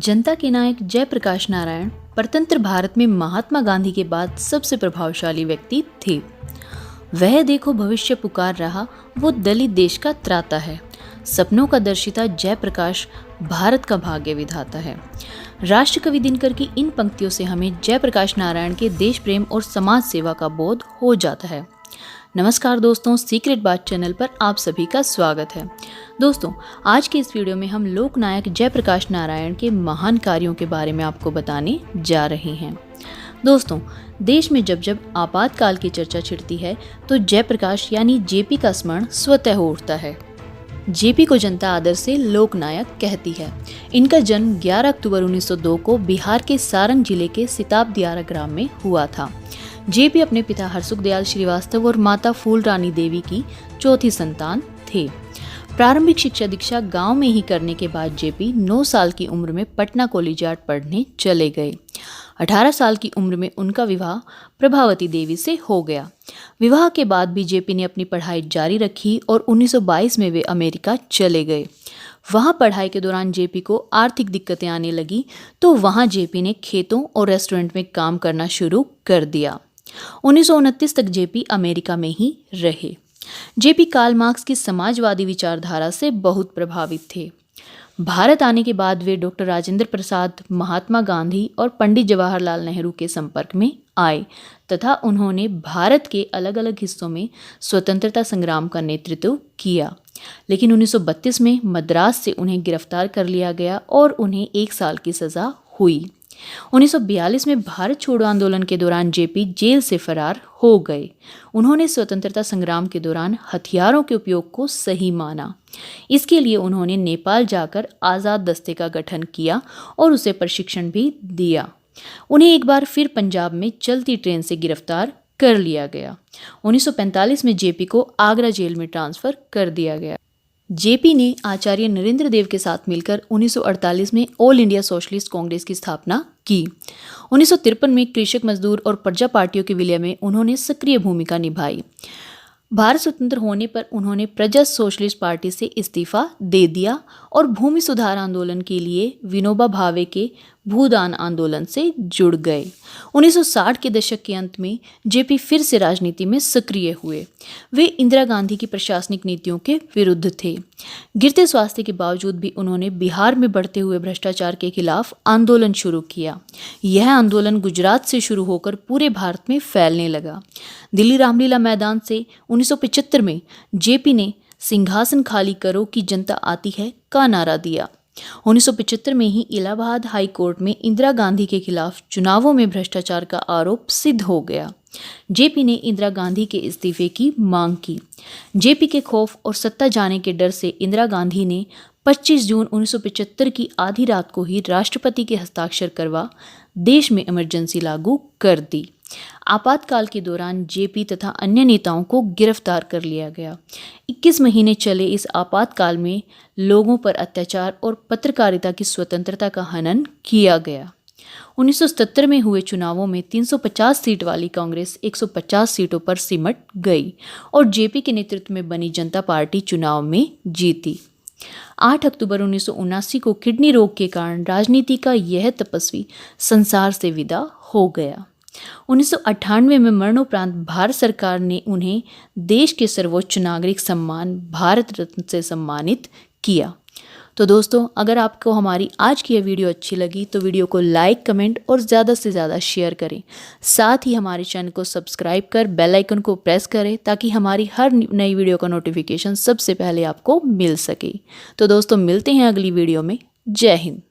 जनता के नायक जयप्रकाश नारायण परतंत्र भारत में महात्मा गांधी के बाद सबसे प्रभावशाली व्यक्ति थे। वह देखो भविष्य पुकार रहा, वो दलित देश का त्राता है। सपनों का दर्शिता जयप्रकाश भारत का भाग्य विधाता है। राष्ट्रकवि दिनकर की इन पंक्तियों से हमें जयप्रकाश नारायण के देश प्रेम और समाज सेवा का बोध हो जाता है। नमस्कार दोस्तों, सीक्रेट बात चैनल पर आप सभी का स्वागत है। दोस्तों, आज के इस वीडियो में हम लोकनायक जयप्रकाश नारायण के महान कार्यों के बारे में आपको बताने जा रहे हैं। दोस्तों, देश में जब जब आपातकाल की चर्चा छिड़ती है तो जयप्रकाश यानी जेपी का स्मरण स्वतः हो उठता है। जेपी को जनता आदर से लोकनायक कहती है। इनका जन्म 11 अक्टूबर 1902 को बिहार के सारंग जिले के सिताब दियारा ग्राम में हुआ था। जेपी अपने पिता हरसुख दयाल श्रीवास्तव और माता फूल रानी देवी की चौथी संतान थे। प्रारंभिक शिक्षा दीक्षा गांव में ही करने के बाद जेपी 9 साल की उम्र में पटना कॉलेजिएट पढ़ने चले गए। 18 साल की उम्र में उनका विवाह प्रभावती देवी से हो गया। विवाह के बाद भी जेपी ने अपनी पढ़ाई जारी रखी और 1922 में वे अमेरिका चले गए। वहां पढ़ाई के दौरान जेपी को आर्थिक दिक्कतें आने लगी तो वहां जेपी ने खेतों और रेस्टोरेंट में काम करना शुरू कर दिया। 1929 तक जेपी अमेरिका में ही रहे। जेपी कार्ल मार्क्स की समाजवादी विचारधारा से बहुत प्रभावित थे। भारत आने के बाद वे डॉक्टर राजेंद्र प्रसाद, महात्मा गांधी और पंडित जवाहरलाल नेहरू के संपर्क में आए तथा उन्होंने भारत के अलग अलग हिस्सों में स्वतंत्रता संग्राम का नेतृत्व किया। लेकिन 1932 में मद्रास से उन्हें गिरफ्तार कर लिया गया और उन्हें 1 साल की सजा हुई। 1942 में भारत छोड़ो आंदोलन के दौरान जेपी जेल से फरार हो गए। उन्होंने स्वतंत्रता संग्राम के दौरान हथियारों के उपयोग को सही माना। इसके लिए उन्होंने नेपाल जाकर आज़ाद दस्ते का गठन किया और उसे प्रशिक्षण भी दिया। उन्हें एक बार फिर पंजाब में चलती ट्रेन से गिरफ्तार कर लिया गया। 1945 में जेपी को आगरा जेल में ट्रांसफर कर दिया गया। जेपी ने आचार्य नरेंद्र देव के साथ मिलकर 1948 में ऑल इंडिया सोशलिस्ट कांग्रेस की स्थापना की। 1953 में कृषक मजदूर और प्रजा पार्टियों के विलय में उन्होंने सक्रिय भूमिका निभाई। भारत स्वतंत्र होने पर उन्होंने प्रजा सोशलिस्ट पार्टी से इस्तीफा दे दिया और भूमि सुधार आंदोलन के लिए विनोबा भावे के भूदान आंदोलन से जुड़ गए। 1960 के दशक के अंत में जेपी फिर से राजनीति में सक्रिय हुए। वे इंदिरा गांधी की प्रशासनिक नीतियों के विरुद्ध थे। गिरते स्वास्थ्य के बावजूद भी उन्होंने बिहार में बढ़ते हुए भ्रष्टाचार के खिलाफ आंदोलन शुरू किया। यह आंदोलन गुजरात से शुरू होकर पूरे भारत में फैलने लगा। दिल्ली रामलीला मैदान से 1975 में जेपी ने सिंहासन खाली करो कि जनता आती है का नारा दिया। 1975 में ही इलाहाबाद हाई कोर्ट में इंदिरा गांधी के खिलाफ चुनावों में भ्रष्टाचार का आरोप सिद्ध हो गया। जेपी ने इंदिरा गांधी के इस्तीफे की मांग की। जेपी के खौफ और सत्ता जाने के डर से इंदिरा गांधी ने 25 जून 1975 की आधी रात को ही राष्ट्रपति के हस्ताक्षर करवा देश में इमरजेंसी लागू कर दी। आपातकाल के दौरान जेपी तथा अन्य नेताओं को गिरफ्तार कर लिया गया। 21 महीने चले इस आपातकाल में लोगों पर अत्याचार और पत्रकारिता की स्वतंत्रता का हनन किया गया। 1977 में हुए चुनावों में 350 सीट वाली कांग्रेस 150 सीटों पर सिमट गई और जेपी के नेतृत्व में बनी जनता पार्टी चुनाव में जीती। 8 अक्टूबर 1979 को किडनी रोग के कारण राजनीति का यह तपस्वी संसार से विदा हो गया। 1998 में मरणोपरांत भारत सरकार ने उन्हें देश के सर्वोच्च नागरिक सम्मान भारत रत्न से सम्मानित किया। तो दोस्तों, अगर आपको हमारी आज की यह वीडियो अच्छी लगी तो वीडियो को लाइक, कमेंट और ज़्यादा से ज़्यादा शेयर करें। साथ ही हमारे चैनल को सब्सक्राइब कर बेल आइकन को प्रेस करें ताकि हमारी हर नई वीडियो का नोटिफिकेशन सबसे पहले आपको मिल सके। तो दोस्तों, मिलते हैं अगली वीडियो में। जय हिंद।